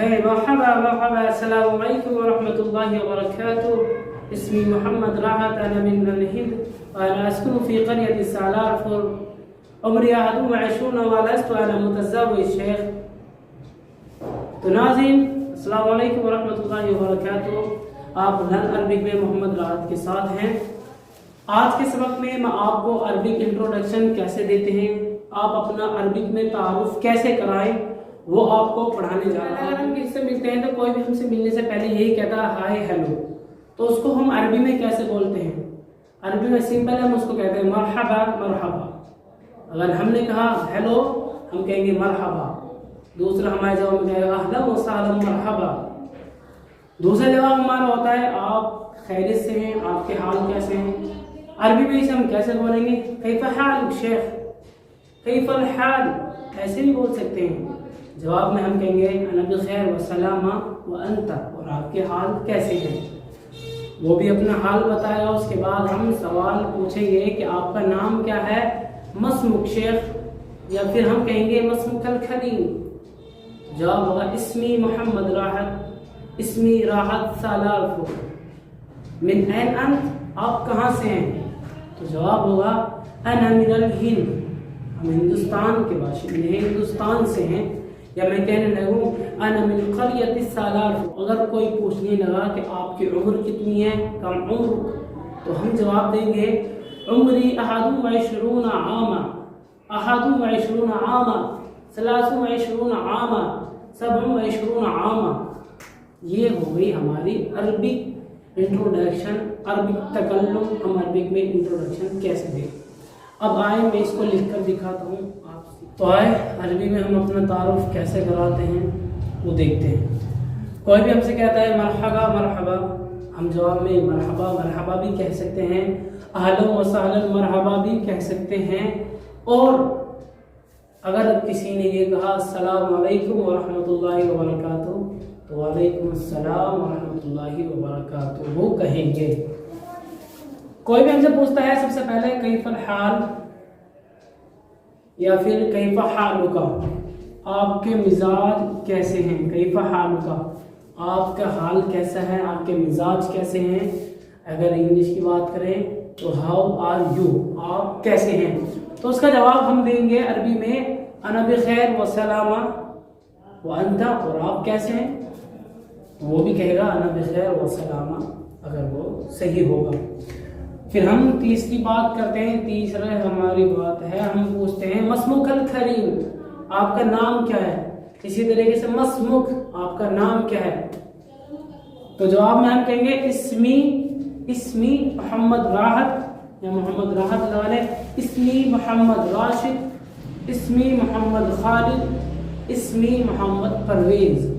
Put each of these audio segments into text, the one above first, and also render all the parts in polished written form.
مرحبا السلام عليكم ورحمة الله وبركاته. اسمي محمد راحت، أنا من الهند وأنا أسكن في قرية سالارفور. عمري 21 ولست أنا متزوج شيخ. तो नाज़रीन अस्सलाम वालेकुम वरहमतुल्लाहि वबरकातुहू। आप लर्न अरबिक में मोहम्मद राहत के साथ हैं। आज के सबक में मैं आपको अरबिक इंट्रोडक्शन कैसे देते हैं, आप अपना अरबिक में तारुफ कैसे कराएं, वो आपको पढ़ाने जा रहा है। अगर हम किसी से मिलते हैं तो कोई भी हमसे मिलने से पहले यही कहता है हाय हेलो, तो उसको हम अरबी में कैसे बोलते हैं? अरबी में सिंपल है, हम उसको कहते हैं मरहबा मरहबा। अगर हमने कहा हेलो हम कहेंगे मरहबा। दूसरा हमारे जवाब में कहेगा अहलन व सहलन मरहबा। दूसरा जवाब हमारा होता है आप खैरियत से हैं, आपके हाल कैसे हैं? अरबी में इसे हम कैसे बोलेंगे? कैफ हाल शेख, कैफल हाल, ऐसे भी बोल सकते हैं। जवाब में हम कहेंगे अना बिखैर व सलामा व अंता, और आपके हाल कैसे हैं? वो भी अपना हाल बताएगा। उसके बाद हम सवाल पूछेंगे कि आपका नाम क्या है, मस्मुक शेख, या फिर हम कहेंगे मस्मुकल खलील। जवाब होगा इस्मी मोहम्मद राहत, इस्मी राहत सालारफुर। मिन ऐन अंत, आप कहाँ से हैं? तो जवाब होगा अना मिनल हिंद, हम हिंदुस्तान के बाशिंदे हैं, हिंदुस्तान से हैं। या मैं कहने लगूँ अना मिन क़रियत सालारफुर। अगर कोई पूछने लगा कि आपकी उम्र कितनी है, कम उम्र, तो हम जवाब देंगे उम्री अहदु व इशरून आमा, अहदु व इशरून आमा, सलासु व इशरून आमा, सबउ व इशरून आमा। ये हो गई हमारी अरबिक इंट्रोडक्शन, अरबिक तकल्लुम। हम अरबिक में इंट्रोडक्शन कैसे दें? अब आए मैं इसको लिख कर दिखाता हूँ आपसे। तो आए अरबी में हम अपना तारुफ कैसे कराते हैं वो देखते हैं। कोई भी हमसे कहता है मरहबा मरहबा, हम जवाब में मरहबा मरहबा भी कह सकते हैं, अहलन व सहलन मरहबा भी कह सकते हैं। और अगर किसी ने ये कहा अस्सलाम वालेकुम व रहमतुल्लाहि व बरकातुहू, तो वालेकुम अस्सलाम व रहमतुल्लाहि व बरकातुहू वो कहेंगे। कोई भी हमसे पूछता है सबसे पहले कैफल हाल या फिर कैफा हालुका, आपके मिजाज कैसे हैं? कैफा हालुका, आपका हाल कैसा है, आपके मिजाज कैसे हैं? अगर इंग्लिश की बात करें तो हाउ आर यू, आप कैसे हैं? तो उसका जवाब हम देंगे अरबी में अना बिखैर व सलामा व अंता, और आप कैसे हैं? वो भी कहेगा अना बिखैर व सलामा, अगर वो सही होगा। फिर हम तीसरी बात करते हैं। तीसरा हमारी बात है, हम पूछते हैं मस्मुकल खलील, आपका नाम क्या है? इसी तरीके से मस्मुक, आपका नाम क्या है? तो जवाब में हम कहेंगे इस्मी मोहम्मद राहत, या मोहम्मद राहत लगा लें, इस्मी मोहम्मद राशिद, इस्मी मोहम्मद खालिद, इस्मी मोहम्मद परवेज।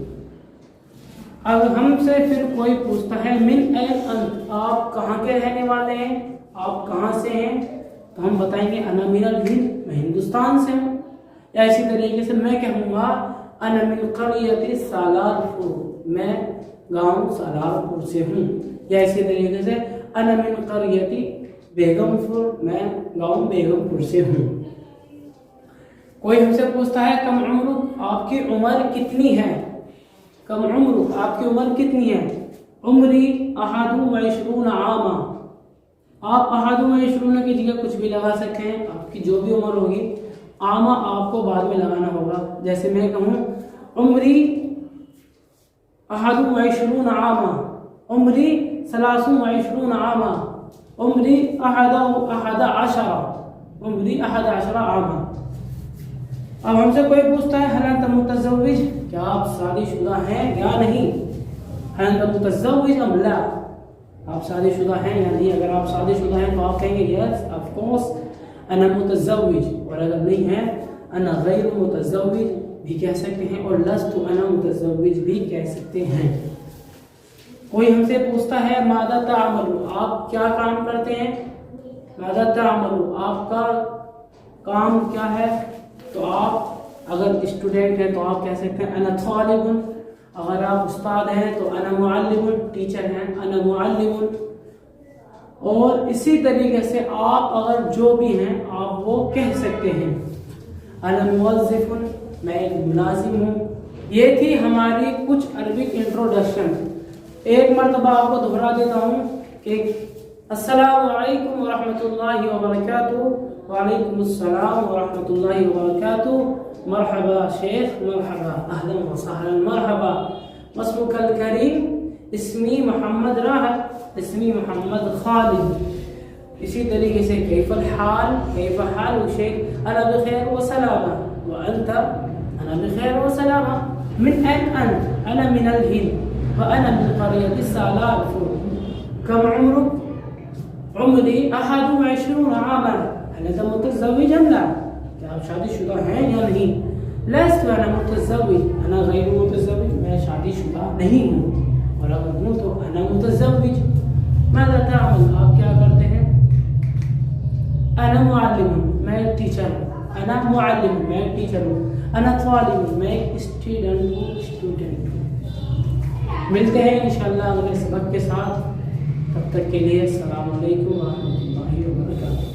अब हमसे फिर कोई पूछता है मिन ऐन अंत, आप कहाँ के रहने वाले हैं, आप कहाँ से हैं? तो हम बताएंगे अना मिनल हिंद, मैं हिंदुस्तान से हूँ। या इसी तरीके से मैं कहूँगा अना मिन क़रियत सालारफुर, मैं गांव सालारपुर से हूँ। या इसी तरीके से अना मिन क़रियती बेगमपुर, मैं गांव बेगमपुर से हूँ। कोई हमसे पूछता है कम उम्र, आपकी उम्र कितनी है? कम उम्र, आपकी उम्र कितनी है? उम्री अहदु व इशरून आमा। आप अहदु व इशरून की जगह कुछ भी लगा सकते हैं, आपकी जो भी उम्र होगी। आमा आपको बाद में लगाना होगा। जैसे मैं कहूँ उम्री अहदु व इशरून आमा, उम्री सलासु व इशरून आमा, उम्री अहदा अशरा, उम्री अहदा अशरा आमा। अब हमसे कोई पूछता है हल अंत मुतज़व्विज, क्या आप शादीशुदा हैं या नहीं? हल अंत मुतज़व्विज अम ला, आप शादीशुदा हैं या नहीं? अगर आप शादीशुदा हैं तो आप कहेंगे यस ऑफ कोर्स अना मुतज़व्विज, और अगर नहीं है अना गैर मुतज़व्विज भी कह सकते हैं, और लस्तु अना मुतज़व्विज भी कह सकते हैं। कोई हमसे पूछता है मादा ताअमलु, आप क्या काम करते हैं? मादा ताअमलु, आपका काम क्या है? तो आप अगर स्टूडेंट हैं तो आप कह सकते हैं अना तालिबुन, अगर आप उस्ताद हैं तो अना मुअल्लिमुन, टीचर हैं अना मुअल्लिमुन। और इसी तरीके से आप अगर जो भी हैं आप वो कह सकते हैं अना मुवज़्ज़िफुन, मैं एक मुलाजिम हूँ, یہ تھی ہماری کچھ عربک انٹروڈکشن. ایک مرتبہ آپ کو دہرا دیتا ہوں کہ السلام علیکم ورحمۃ اللہ وبرکاتہ. وعلیکم السلام ورحمۃ اللہ وبرکاتہ. مرحبا شیخ, مرحبا, اہلا وسہلا, مرحبا. اسمک الکریم؟ اسمی محمد راحت. اسمی محمد خالد. اسی طریقے سے کیف الحال؟ کیف حال شیخ؟ انا بخیر و سلامہ. وانت؟ انا بخیر و سلامہ. من این انت؟ انا من الہند وانا من قریۃ السالار. کم عمرک؟ عمری 21 عاما. هل انت متزوج ام لا؟ کیا آپ شادی شدہ ہیں یا نہیں؟ لست انا متزوج. انا غیر متزوج. میں شادی شدہ نہیں ہوں. اور اگر ہوں تو انا متزوج. ماذا تعمل؟ آپ کیا کرتے ہیں؟ انا معلم. میں ایک ٹیچر ہوں. انا معلم. میں ایک ٹیچر ہوں. انا طالب. میں ایک اسٹوڈنٹ ہوں. ملتے ہیں انشاءاللہ اگلے سبق کے ساتھ. تب تک کے لیے السلام علیکم ورحمۃ اللہ وبرکاتہ.